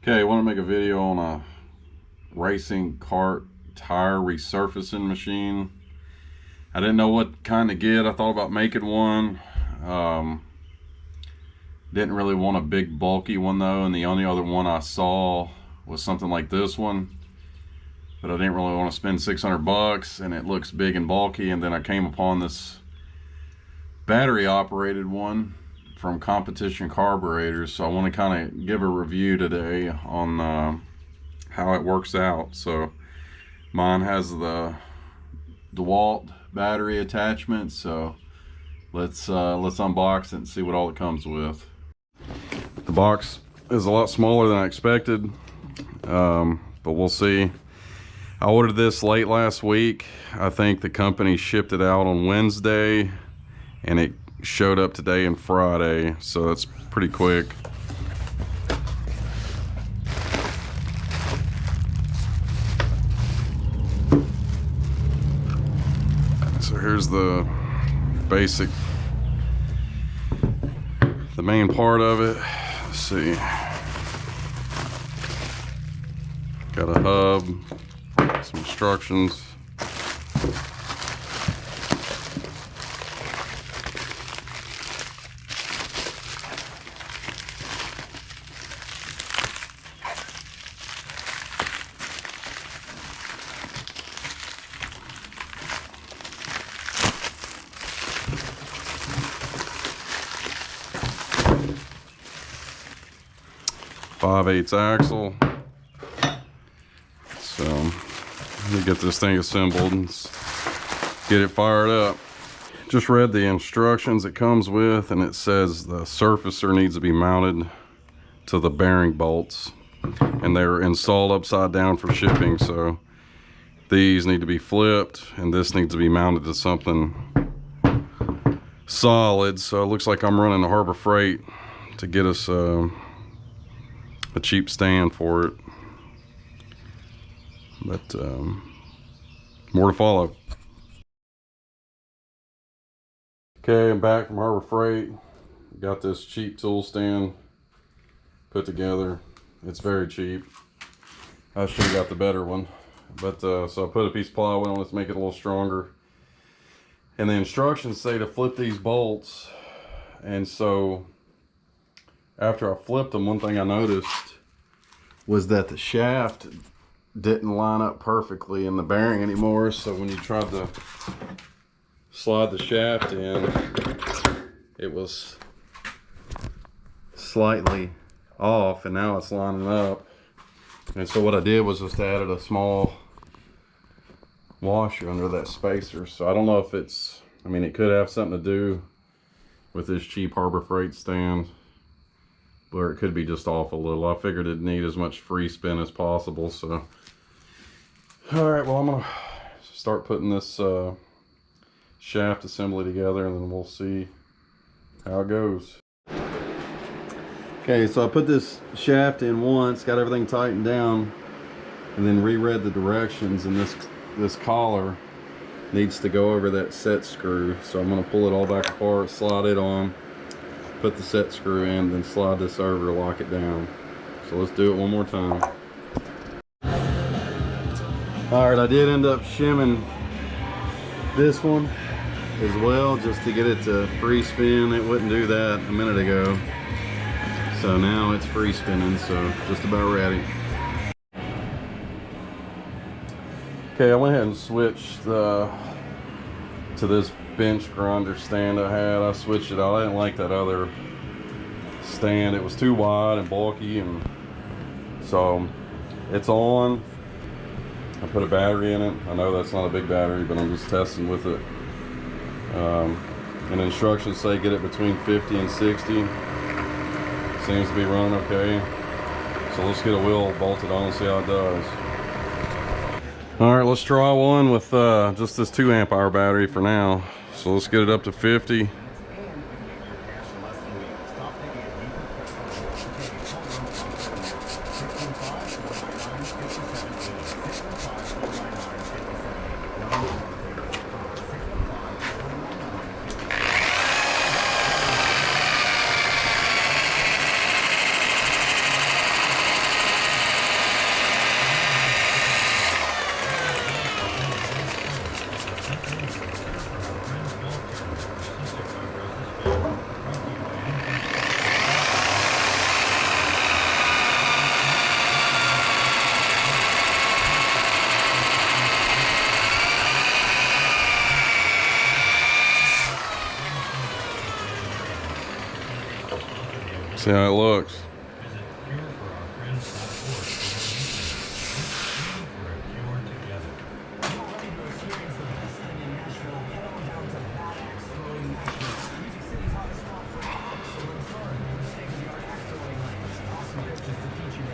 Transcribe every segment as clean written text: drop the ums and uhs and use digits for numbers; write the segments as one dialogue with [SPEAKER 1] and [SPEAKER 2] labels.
[SPEAKER 1] Okay, I want to make a video on a racing kart tire resurfacing machine. I didn't know what kind to get. I thought about making one. Didn't really want a big bulky one though, and the only other one I saw was something like this one. But I didn't really want to spend 600 bucks, and it looks big and bulky. And then I came upon this battery operated one from Competition Carburetors, so I want to kind of give a review today on how it works out. So mine has the DeWalt battery attachment, so let's unbox it and see what all it comes with. The box is a lot smaller than I expected, but we'll see. I ordered this late last week. I think the company shipped it out on Wednesday and it showed up today and Friday, so that's pretty quick. So here's the basic, the main part of it. Let's see, got a hub, some instructions. .5/8 axle. So let me get this thing assembled and get it fired up. Just read the instructions it comes with, and it says the surfacer needs to be mounted to the bearing bolts, and they're installed upside down for shipping, so these need to be flipped and this needs to be mounted to something solid. So it looks like I'm running to Harbor Freight to get us a cheap stand for it, but more to follow. Okay, I'm back from Harbor Freight. Got this cheap tool stand put together. It's very cheap. I should have got the better one, but so I put a piece of plywood on it to make it a little stronger, and the instructions say to flip these bolts. And so after I flipped them, one thing I noticed was that the shaft didn't line up perfectly in the bearing anymore. So when you tried to slide the shaft in, it was slightly off, and now it's lining up. And so what I did was just added a small washer under that spacer. So I don't know if it's, I mean, it could have something to do with this cheap Harbor Freight stand, or it could be just off a little. I figured it'd need as much free spin as possible. So all right, well, I'm gonna start putting this shaft assembly together, and then we'll see how it goes. Okay, so I put this shaft in once, got everything tightened down, and then reread the directions, and this collar needs to go over that set screw. So I'm gonna pull it all back apart, slide it on, put the set screw in, then slide this over, lock it down. So let's do it one more time. All right, I did end up shimming this one as well, just to get it to free spin. It wouldn't do that a minute ago. So now it's free spinning, so just about ready. Okay, I went ahead and switched to this bench grinder stand I had. I switched it out. I didn't like that other stand. It was too wide and bulky, and so it's on. I put a battery in it. I know that's not a big battery, but I'm just testing with it. And the instructions say get it between 50 and 60. Seems to be running okay. So let's get a wheel bolted on and see how it does. All right, let's try one with just this 2 amp hour battery for now. So let's get it up to 50. See how it looks.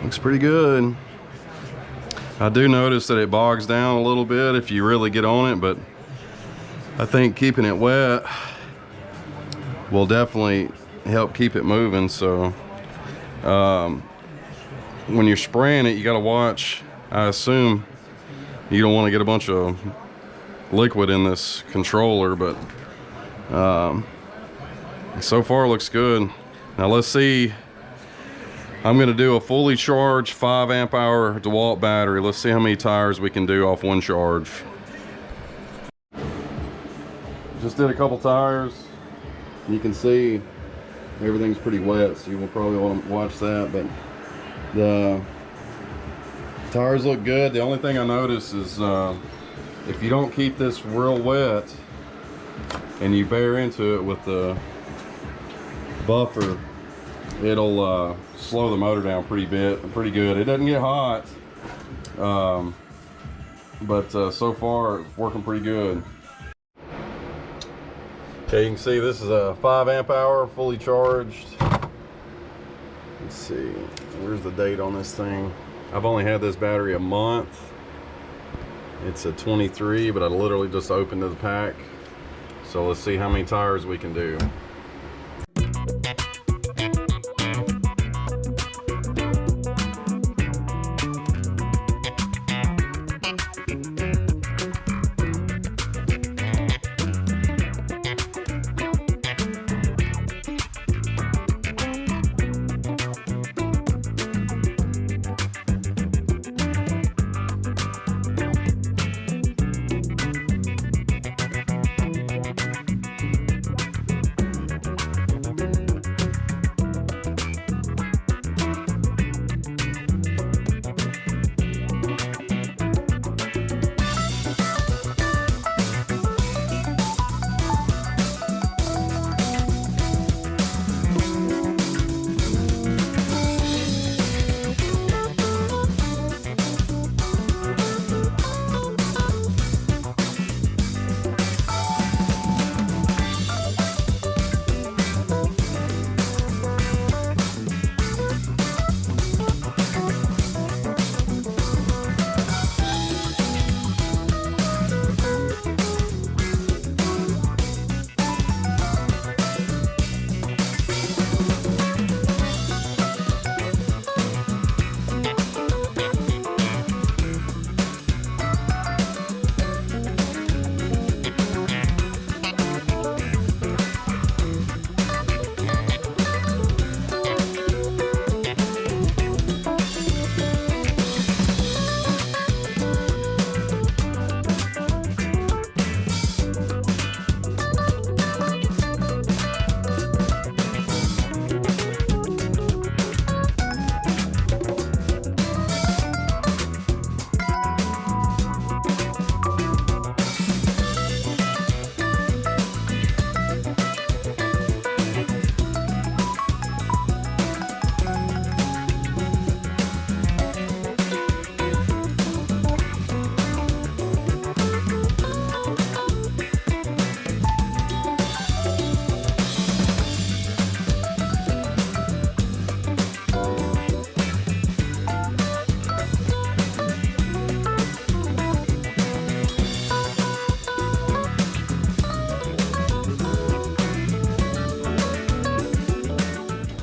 [SPEAKER 1] Looks pretty good. I do notice that it bogs down a little bit if you really get on it, but I think keeping it wet will definitely help keep it moving. So when you're spraying it, you got to watch. I assume you don't want to get a bunch of liquid in this controller, but so far it looks good. Now let's see. I'm going to do a fully charged 5 amp hour DeWalt battery. Let's see how many tires we can do off one charge. Just did a couple tires. You can see everything's pretty wet, so you will probably want to watch that, but the tires look good. The only thing I notice is if you don't keep this real wet and you bear into it with the buffer, it'll slow the motor down pretty good. It doesn't get hot, but so far it's working pretty good. Okay, you can see this is a 5 amp hour fully charged. Let's see, where's the date on this thing? I've only had this battery a month. It's a 23, but I literally just opened the pack. So let's see how many tires we can do.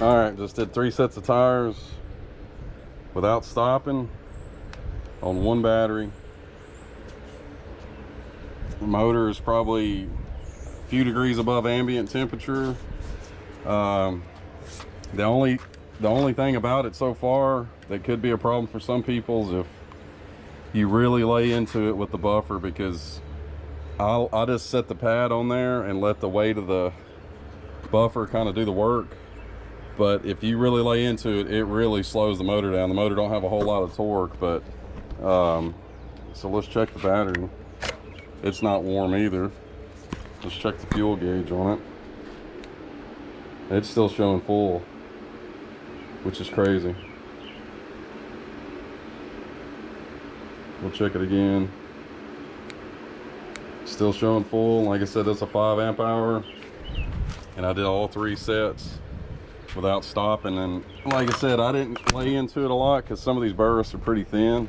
[SPEAKER 1] All right, just did 3 sets of tires without stopping on one battery. The motor is probably a few degrees above ambient temperature. The only thing about it so far that could be a problem for some people is if you really lay into it with the buffer, because I'll just set the pad on there and let the weight of the buffer kind of do the work. But if you really lay into it, it really slows the motor down. The motor don't have a whole lot of torque, but so let's check the battery. It's not warm either. Let's check the fuel gauge on it. It's still showing full. which is crazy. We'll check it again. Still showing full. Like I said, it's a 5 amp hour, and I did all 3 sets without stopping. And like I said, I didn't lay into it a lot because some of these bursts are pretty thin,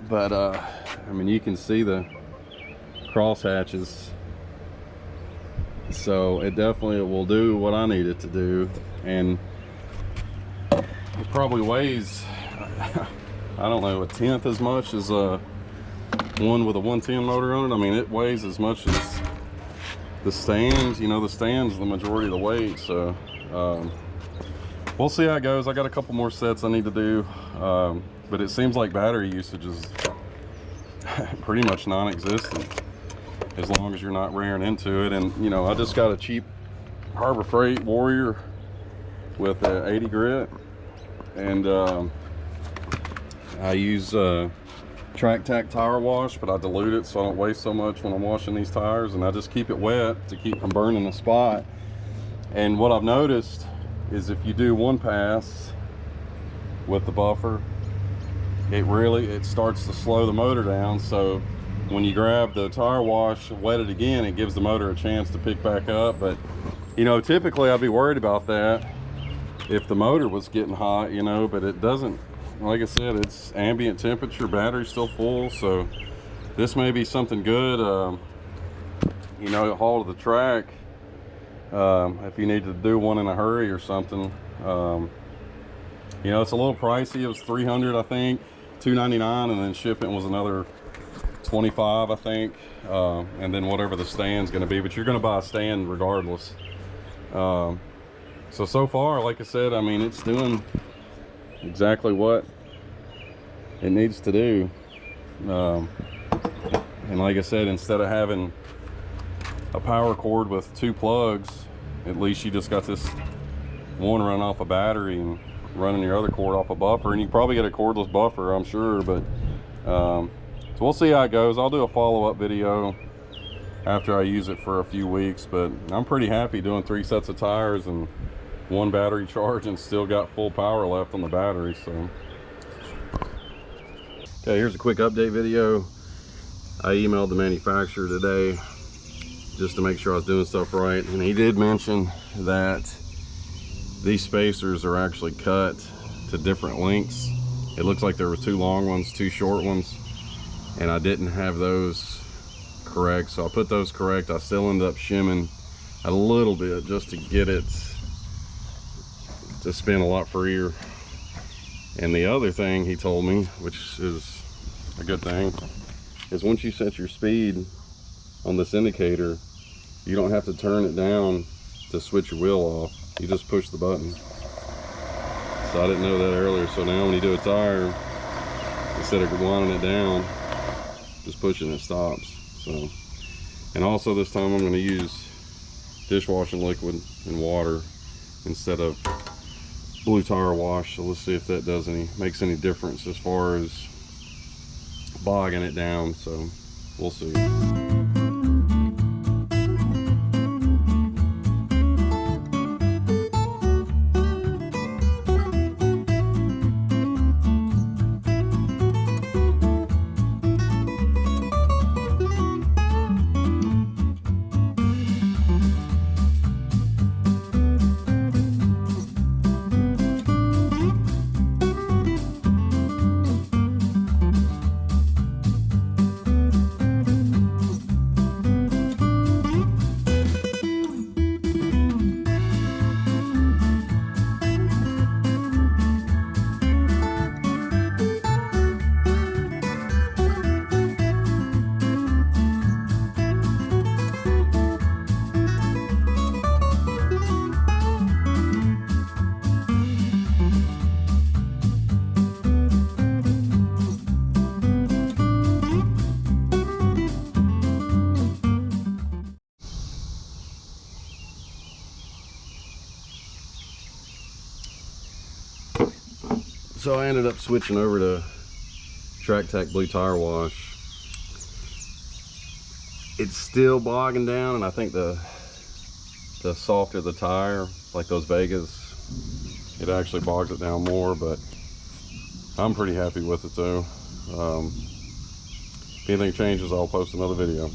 [SPEAKER 1] but I mean, you can see the cross hatches, so it definitely will do what I need it to do. And it probably weighs I don't know, 1/10 as much as one with a 110 motor on it. I mean, it weighs as much as the stands. You know, the stands the majority of the weight. So we'll see how it goes. I got a couple more sets I need to do, but it seems like battery usage is pretty much non-existent as long as you're not rearing into it. And you know, I just got a cheap Harbor Freight Warrior with a 80 grit, and I use Track Tack tire wash, but I dilute it so I don't waste so much when I'm washing these tires, and I just keep it wet to keep from burning the spot. And what I've noticed is if you do one pass with the buffer, it starts to slow the motor down. So when you grab the tire wash, wet it again, it gives the motor a chance to pick back up. But you know, typically I'd be worried about that if the motor was getting hot, you know, but it doesn't. Like I said, it's ambient temperature, battery's still full, so this may be something good, you know, haul to the track, if you need to do one in a hurry or something. You know, it's a little pricey. It was $300, I think, $299, and then shipping was another $25, I think, and then whatever the stand's gonna be, but you're gonna buy a stand regardless. So far, like I said, I mean, it's doing exactly what it needs to do. And like I said, instead of having a power cord with 2 plugs, at least you just got this one run off a battery and running your other cord off a buffer. And you probably get a cordless buffer, I'm sure, but so we'll see how it goes. I'll do a follow-up video after I use it for a few weeks, but I'm pretty happy doing 3 sets of tires and 1 battery charge and still got full power left on the battery. So okay, here's a quick update video. I emailed the manufacturer today just to make sure I was doing stuff right, and he did mention that these spacers are actually cut to different lengths. It looks like there were 2 long ones, 2 short ones, and I didn't have those correct, so I put those correct. I still ended up shimming a little bit just to get it to spin a lot freer. And the other thing he told me, which is a good thing, is once you set your speed on this indicator, you don't have to turn it down to switch your wheel off. You just push the button. So I didn't know that earlier. So now when you do a tire, instead of winding it down, just pushing it stops. So, and also this time I'm going to use dishwashing liquid and water instead of blue tire wash. So let's see if that makes any difference as far as bogging it down. So we'll see. So I ended up switching over to Track Tack Blue Tire Wash. It's still bogging down, and I think the softer the tire, like those Vegas, it actually bogs it down more, but I'm pretty happy with it though. If anything changes, I'll post another video.